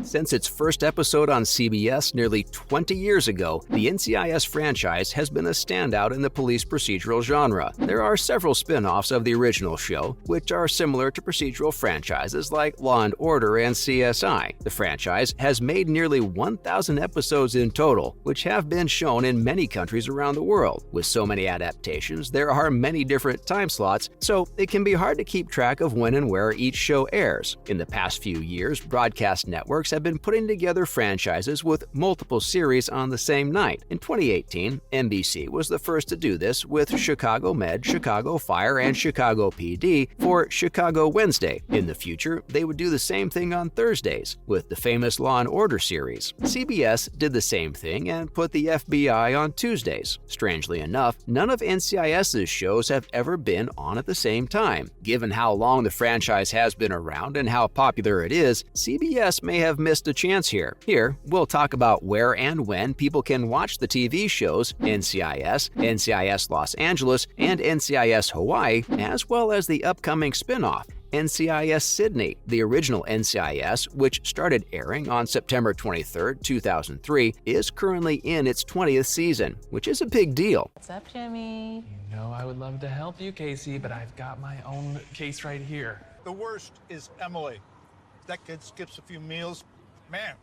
Since its first episode on CBS nearly 20 years ago, the NCIS franchise has been a standout in the police procedural genre. There are several spin-offs of the original show, which are similar to procedural franchises like Law & Order and CSI. The franchise has made nearly 1,000 episodes in total, which have been shown in many countries around the world. With so many adaptations, there are many different time slots, so it can be hard to keep track of when and where each show airs. In the past few years, broadcast networks have been putting together franchises with multiple series on the same night. In 2018, NBC was the first to do this with Chicago Med, Chicago Fire, and Chicago PD for Chicago Wednesday. In the future, they would do the same thing on Thursdays with the famous Law & Order series. CBS did the same thing and put the FBI on Tuesdays. Strangely enough, none of NCIS's shows have ever been on at the same time. Given how long the franchise has been around and how popular it is, CBS may have missed a chance here. Here, we'll talk about where and when people can watch the TV shows NCIS, NCIS Los Angeles, and NCIS Hawaii, as well as the upcoming spin-off, NCIS Sydney. The original NCIS, which started airing on September 23, 2003, is currently in its 20th season, which is a big deal. What's up, Jimmy? You know I would love to help you, Casey, but I've got my own case right here. The worst is Emily. That kid skips a few meals. Man,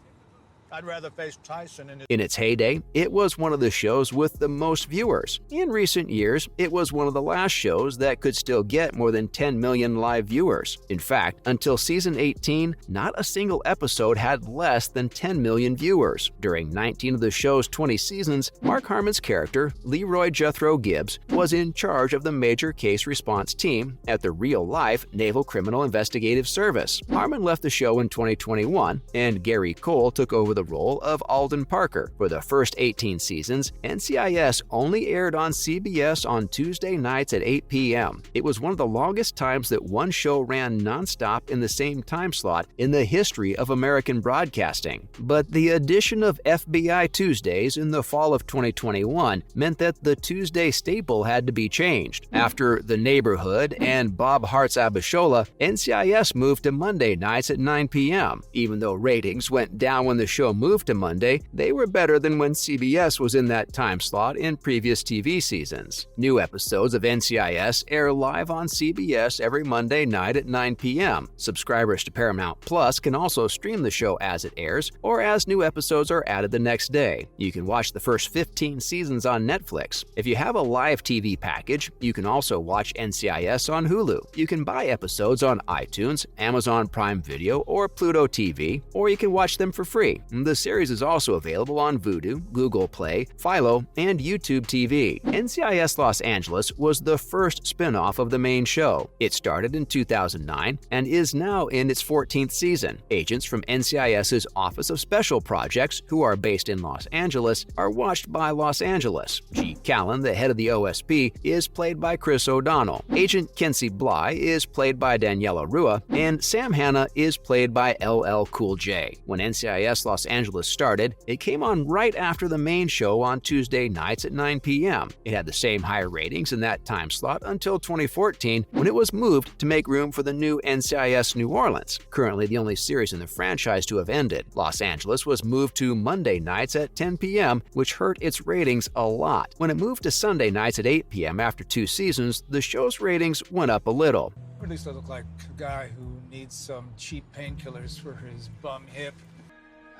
I'd rather face Tyson in its heyday, it was one of the shows with the most viewers. In recent years, it was one of the last shows that could still get more than 10 million live viewers. In fact, until season 18, not a single episode had less than 10 million viewers. During 19 of the show's 20 seasons, Mark Harmon's character, Leroy Jethro Gibbs, was in charge of the major case response team at the real-life Naval Criminal Investigative Service. Harmon left the show in 2021, and Gary Cole took over the role of Alden Parker. For the first 18 seasons, NCIS only aired on CBS on Tuesday nights at 8 p.m. It was one of the longest times that one show ran nonstop in the same time slot in the history of American broadcasting. But the addition of FBI Tuesdays in the fall of 2021 meant that the Tuesday staple had to be changed. After The Neighborhood and Bob Hart's Abishola, NCIS moved to Monday nights at 9 p.m. Even though ratings went down when the show moved to Monday, they were better than when CBS was in that time slot in previous TV seasons. New episodes of NCIS air live on CBS every Monday night at 9 p.m. Subscribers to Paramount Plus can also stream the show as it airs or as new episodes are added the next day. You can watch the first 15 seasons on Netflix. If you have a live TV package, you can also watch NCIS on Hulu. You can buy episodes on iTunes, Amazon Prime Video, or Pluto TV, or you can watch them for free. The series is also available on Vudu, Google Play, Philo, and YouTube TV. NCIS Los Angeles was the first spin-off of the main show. It started in 2009 and is now in its 14th season. Agents from NCIS's Office of Special Projects, who are based in Los Angeles, are watched by Los Angeles. G. Callan, the head of the OSP, is played by Chris O'Donnell. Agent Kensey Bly is played by Daniela Rua, and Sam Hanna is played by LL Cool J. When NCIS Los Angeles started, it came on right after the main show on Tuesday nights at 9 p.m. It had the same high ratings in that time slot until 2014, when it was moved to make room for the new NCIS New Orleans, currently the only series in the franchise to have ended. Los Angeles was moved to Monday nights at 10 p.m., which hurt its ratings a lot. When it moved to Sunday nights at 8 p.m. after 2 seasons, the show's ratings went up a little. At least I look like a guy who needs some cheap painkillers for his bum hip.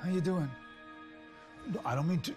How you doing? I don't mean to.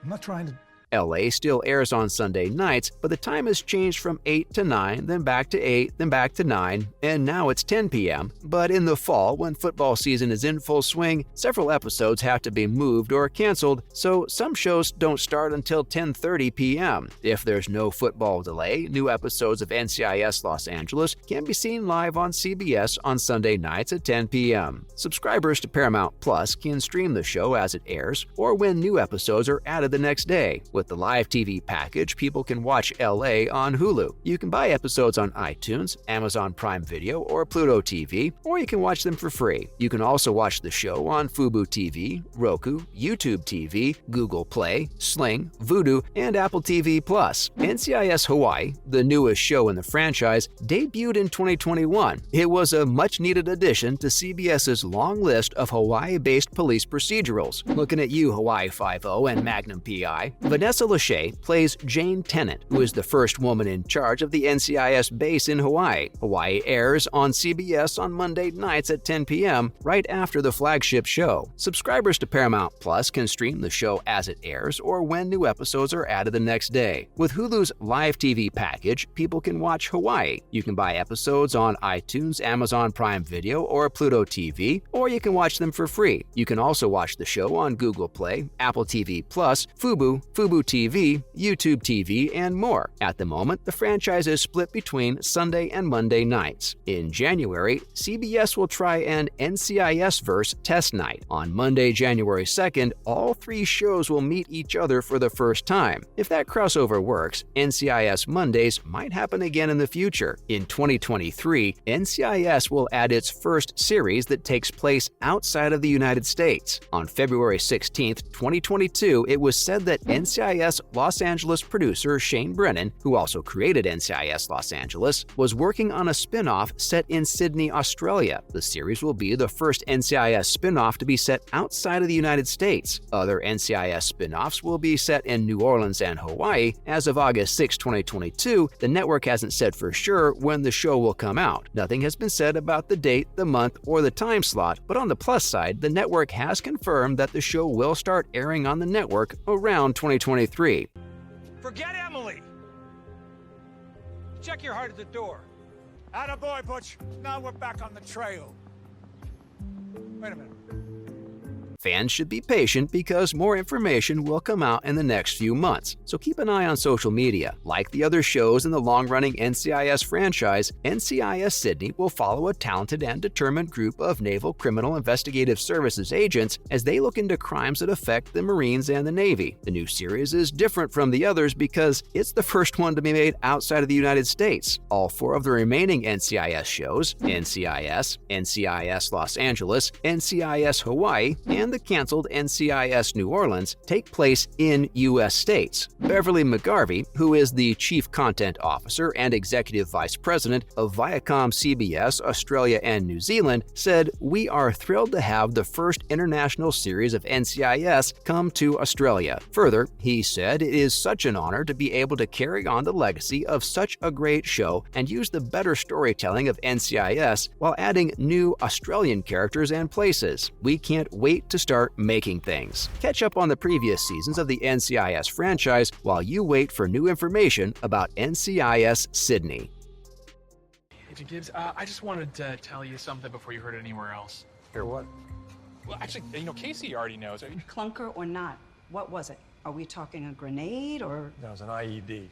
I'm not trying to. LA still airs on Sunday nights, but the time has changed from 8 to 9, then back to 8, then back to 9, and now it's 10 p.m. But in the fall, when football season is in full swing, several episodes have to be moved or canceled, so some shows don't start until 10:30 p.m. If there's no football delay, new episodes of NCIS Los Angeles can be seen live on CBS on Sunday nights at 10 p.m. Subscribers to Paramount Plus can stream the show as it airs or when new episodes are added the next day. With the live TV package, people can watch LA on Hulu. You can buy episodes on iTunes, Amazon Prime Video, or Pluto TV, or you can watch them for free. You can also watch the show on Fubo TV, Roku, YouTube TV, Google Play, Sling, Vudu, and Apple TV+. NCIS Hawaii, the newest show in the franchise, debuted in 2021. It was a much-needed addition to CBS's long list of Hawaii-based police procedurals. Looking at you, Hawaii Five-0 and Magnum PI. Vanessa Lachey plays Jane Tennant, who is the first woman in charge of the NCIS base in Hawaii. Hawaii airs on CBS on Monday nights at 10 p.m., right after the flagship show. Subscribers to Paramount Plus can stream the show as it airs or when new episodes are added the next day. With Hulu's live TV package, people can watch Hawaii. You can buy episodes on iTunes, Amazon Prime Video, or Pluto TV, or you can watch them for free. You can also watch the show on Google Play, Apple TV+, Fubo, Fubo TV, YouTube TV, and more. At the moment, the franchise is split between Sunday and Monday nights. In January, CBS will try an NCIS-verse test night. On Monday, January 2nd, all three shows will meet each other for the first time. If that crossover works, NCIS Mondays might happen again in the future. In 2023, NCIS will add its first series that takes place outside of the United States. On February 16, 2022, it was said that NCIS Los Angeles producer Shane Brennan, who also created NCIS Los Angeles, was working on a spin-off set in Sydney, Australia. The series will be the first NCIS spin-off to be set outside of the United States. Other NCIS spin-offs will be set in New Orleans and Hawaii. As of August 6, 2022, the network hasn't said for sure when the show will come out. Nothing has been said about the date, the month, or the time slot, but on the plus side, the network has confirmed that the show will start airing on the network around 2023. Forget Emily! Check your heart at the door. Attaboy, Butch. Now we're back on the trail. Wait a minute. Fans should be patient because more information will come out in the next few months, so keep an eye on social media. Like the other shows in the long-running NCIS franchise, NCIS Sydney will follow a talented and determined group of Naval Criminal Investigative Services agents as they look into crimes that affect the Marines and the Navy. The new series is different from the others because it's the first one to be made outside of the United States. All four of the remaining NCIS shows, NCIS, NCIS Los Angeles, NCIS Hawaii, and the canceled NCIS New Orleans, take place in U.S. states. Beverly McGarvey, who is the Chief Content Officer and Executive Vice President of Viacom CBS Australia and New Zealand, said, "We are thrilled to have the first international series of NCIS come to Australia." Further, he said, "It is such an honor to be able to carry on the legacy of such a great show and use the better storytelling of NCIS while adding new Australian characters and places. We can't wait to start making things." Catch up on the previous seasons of the NCIS franchise while you wait for new information about NCIS Sydney. Agent Gibbs, I just wanted to tell you something before you heard it anywhere else. Hear what? Well, actually, Casey already knows. Clunker or not, what was it? Are we talking a grenade or? That was an IED.